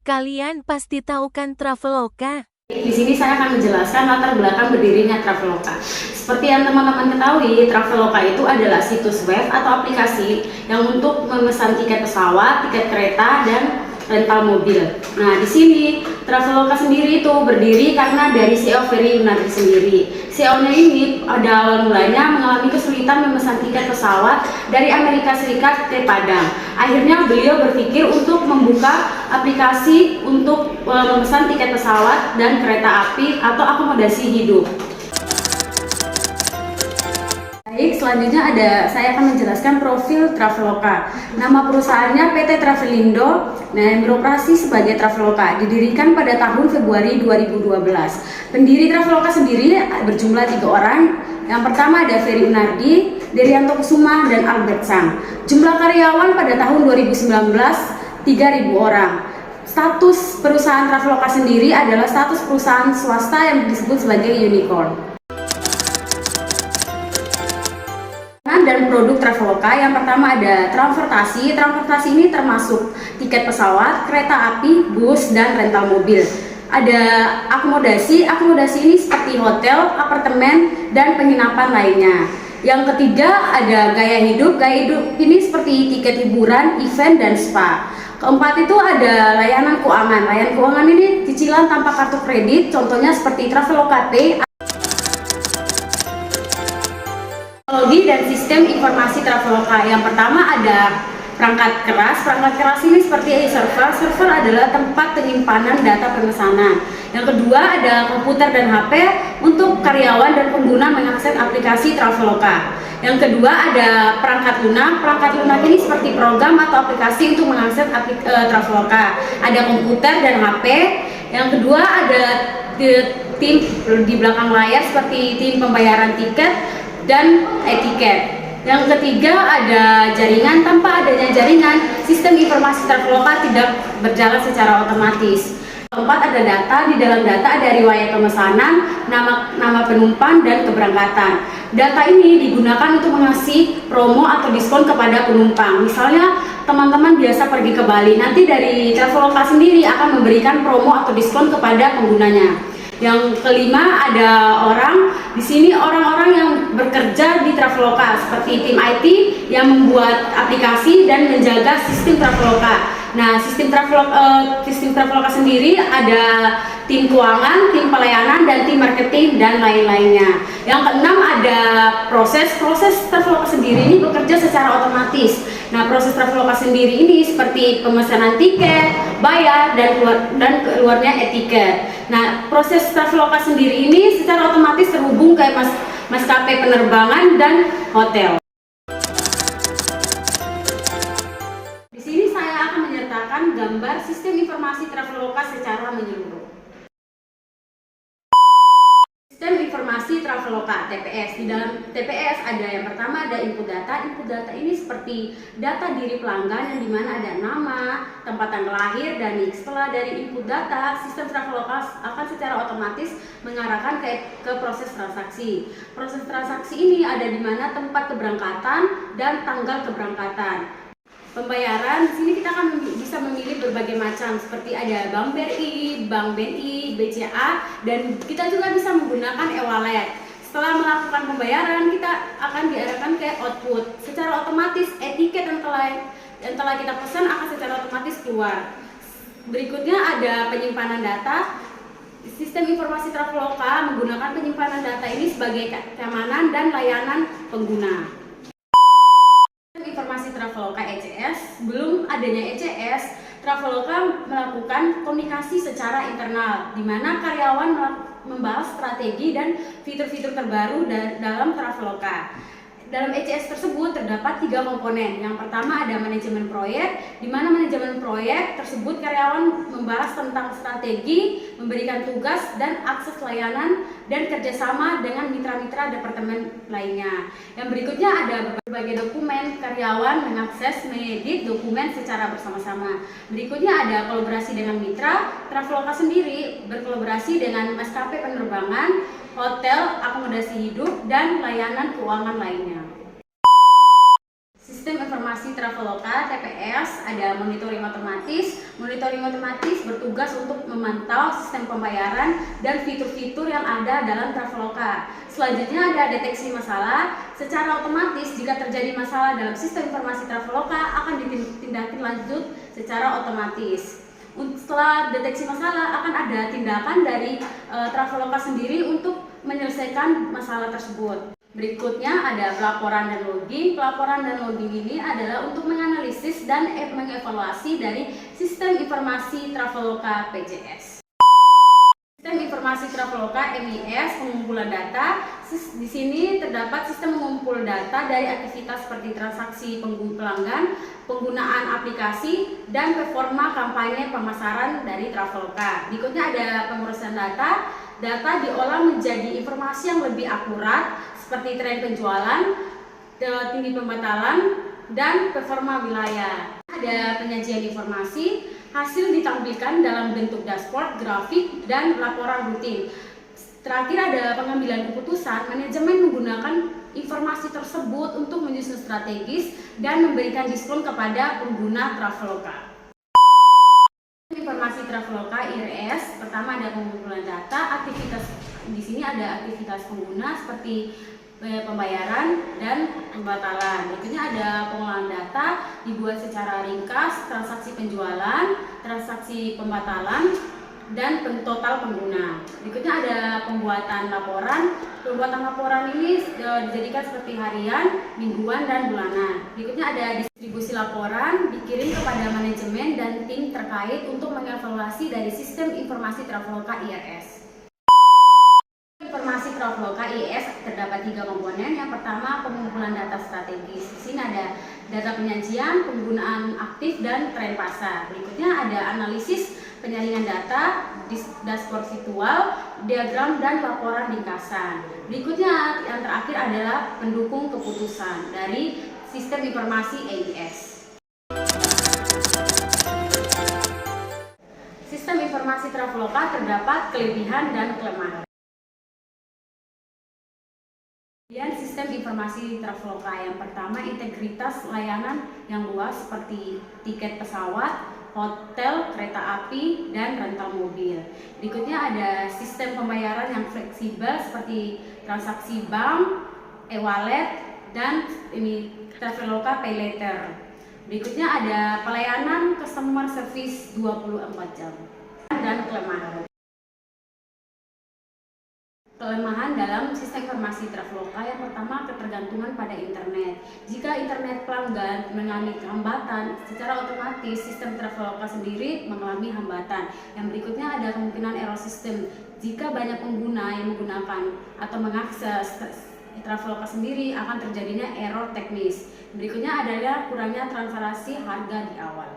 Kalian pasti tahu kan Traveloka? Di sini saya akan menjelaskan latar belakang berdirinya Traveloka. Seperti yang teman-teman ketahui, Traveloka itu adalah situs web atau aplikasi yang untuk memesan tiket pesawat, tiket kereta, dan rental mobil. Nah, di sini Traveloka sendiri itu berdiri karena dari CEO Ferry Yunardi sendiri. CEO-nya ini pada awal mulanya mengalami kesulitan memesan tiket pesawat dari Amerika Serikat ke Padang. Akhirnya beliau berpikir untuk membuka aplikasi untuk memesan tiket pesawat dan kereta api atau akomodasi hidup. Baik, selanjutnya saya akan menjelaskan profil Traveloka. Nama perusahaannya PT Travelindo, yang beroperasi sebagai Traveloka, didirikan pada tahun Februari 2012. Pendiri Traveloka sendiri berjumlah 3 orang. Yang pertama ada Ferry Yunardi, Derianto Kusuma, dan Albert Sang. Jumlah karyawan pada tahun 2019 3.000 orang. Status perusahaan Traveloka sendiri adalah status perusahaan swasta yang disebut sebagai unicorn. Dan produk Traveloka yang pertama ada transportasi. Transportasi ini termasuk tiket pesawat, kereta api, bus, dan rental mobil. Ada akomodasi. Akomodasi ini seperti hotel, apartemen, dan penginapan lainnya. Yang ketiga ada gaya hidup. Gaya hidup ini seperti tiket hiburan, event, dan spa. Keempat itu ada layanan keuangan. Layanan keuangan ini cicilan tanpa kartu kredit, contohnya seperti Traveloka Pay. Teknologi dan sistem informasi Traveloka. Yang pertama ada perangkat keras. Perangkat keras ini seperti server. Server adalah tempat penyimpanan data pemesanan. Yang kedua ada komputer dan HP untuk karyawan dan pengguna mengakses aplikasi Traveloka. Yang kedua ada perangkat lunak. Perangkat lunak ini seperti program atau aplikasi untuk mengakses Traveloka. Ada komputer dan HP. Yang kedua ada tim di belakang layar seperti tim pembayaran tiket dan etiket. Yang ketiga ada jaringan. Tanpa adanya jaringan, sistem informasi Traveloka tidak berjalan secara otomatis. Keempat ada data. Di dalam data ada riwayat pemesanan, nama penumpang, dan keberangkatan. Data ini digunakan untuk mengasih promo atau diskon kepada penumpang. Misalnya teman-teman biasa pergi ke Bali, nanti dari Traveloka sendiri akan memberikan promo atau diskon kepada penggunanya. Yang kelima ada orang. Di sini orang-orang yang bekerja di Traveloka seperti tim IT yang membuat aplikasi dan menjaga sistem Traveloka. Nah, sistem Traveloka sendiri ada tim keuangan, tim pelayanan, dan tim marketing dan lain-lainnya. Yang keenam ada proses Traveloka sendiri ini bekerja secara otomatis. Nah, proses Traveloka sendiri ini seperti pemesanan tiket, bayar, dan keluarnya etiket. Nah, proses Traveloka sendiri ini secara otomatis terhubung ke maskapai penerbangan dan hotel. Di sini saya akan menyertakan gambar sistem informasi Traveloka secara menyeluruh. Sistem informasi Traveloka TPS. Di dalam TPS ada yang pertama ada input data. Input data ini seperti data diri pelanggan yang dimana ada nama, tempat tanggal lahir, dan NIK. Setelah dari input data, sistem Traveloka akan secara otomatis mengarahkan ke proses transaksi. Proses transaksi ini ada di mana tempat keberangkatan dan tanggal keberangkatan. Pembayaran, di sini kita akan bisa memilih berbagai macam seperti ada Bank BRI, Bank BNI, BCA, dan kita juga bisa menggunakan e-wallet. Setelah melakukan pembayaran, kita akan diarahkan ke output. Secara otomatis etiket yang telah kita pesan akan secara otomatis keluar. Berikutnya ada penyimpanan data. Sistem informasi Traveloka menggunakan penyimpanan data ini sebagai keamanan dan layanan pengguna. Informasi Traveloka ECS. Belum adanya ECS, Traveloka melakukan komunikasi secara internal, di mana karyawan membahas strategi dan fitur-fitur terbaru dalam Traveloka. Dalam ECS tersebut terdapat 3 komponen. Yang pertama ada manajemen proyek, di mana manajemen proyek tersebut karyawan membahas tentang strategi, memberikan tugas dan akses layanan dan kerjasama dengan mitra-mitra departemen lainnya. Yang berikutnya ada berbagai dokumen. Karyawan mengakses, mengedit dokumen secara bersama-sama. Berikutnya ada kolaborasi dengan mitra. Traveloka sendiri berkolaborasi dengan maskapai penerbangan, hotel, akomodasi hidup, dan layanan keuangan lainnya. Sistem informasi Informasi Traveloka (TPS), ada monitoring otomatis. Monitoring otomatis bertugas untuk memantau sistem pembayaran dan fitur-fitur yang ada dalam Traveloka. Selanjutnya ada deteksi masalah. Secara otomatis jika terjadi masalah dalam sistem informasi Traveloka akan ditindaklanjut secara otomatis. Setelah deteksi masalah akan ada tindakan dari Traveloka sendiri untuk menyelesaikan masalah tersebut. Berikutnya ada pelaporan dan logging. Pelaporan dan logging ini adalah untuk menganalisis dan mengevaluasi dari sistem informasi Traveloka PJS. Sistem informasi Traveloka MIS, pengumpulan data. Di sini terdapat sistem mengumpul data dari aktivitas seperti transaksi pelanggan, penggunaan aplikasi, dan performa kampanye pemasaran dari Traveloka. Berikutnya ada pengurusan data. Data diolah menjadi informasi yang lebih akurat seperti tren penjualan, tinggi pembatalan, dan performa wilayah. Ada penyajian informasi, hasil ditampilkan dalam bentuk dashboard, grafik, dan laporan rutin. Terakhir ada pengambilan keputusan. Manajemen menggunakan informasi tersebut untuk menyusun strategis dan memberikan diskon kepada pengguna Traveloka. Informasi Traveloka IRS, pertama ada pengumpulan data, aktivitas di sini ada aktivitas pengguna seperti pembayaran dan pembatalan. Berikutnya ada pengolahan data dibuat secara ringkas, transaksi penjualan, transaksi pembatalan, dan total pengguna. Berikutnya ada pembuatan laporan. Pembuatan laporan ini dijadikan seperti harian, mingguan, dan bulanan. Berikutnya ada distribusi laporan, dikirim kepada manajemen dan tim terkait untuk mengevaluasi dari sistem informasi Traveloka IRS. Informasi Traveloka IRS terdapat 3 komponen. Yang pertama, pengumpulan data strategis. Di sini ada data penyajian, penggunaan aktif, dan tren pasar. Berikutnya ada analisis penyaringan data, dashboard visual, diagram, dan laporan ringkasan. Berikutnya yang terakhir adalah pendukung keputusan dari sistem informasi AIS. Sistem informasi Traveloka terdapat kelebihan dan kelemahan. Kemudian sistem informasi Traveloka yang pertama, integritas layanan yang luas seperti tiket pesawat, hotel, kereta api, dan rental mobil. Berikutnya ada sistem pembayaran yang fleksibel seperti transaksi bank, e-wallet, dan ini Traveloka Pay Later. Berikutnya ada pelayanan customer service 24 jam. Dan kelemahan dalam sistem informasi Traveloka yang pertama, ketergantungan pada internet. Jika internet pelanggan mengalami hambatan, secara otomatis sistem Traveloka sendiri mengalami hambatan. Yang berikutnya ada kemungkinan error sistem. Jika banyak pengguna yang menggunakan atau mengakses Traveloka sendiri, akan terjadinya error teknis. Berikutnya adalah kurangnya transparansi harga di awal.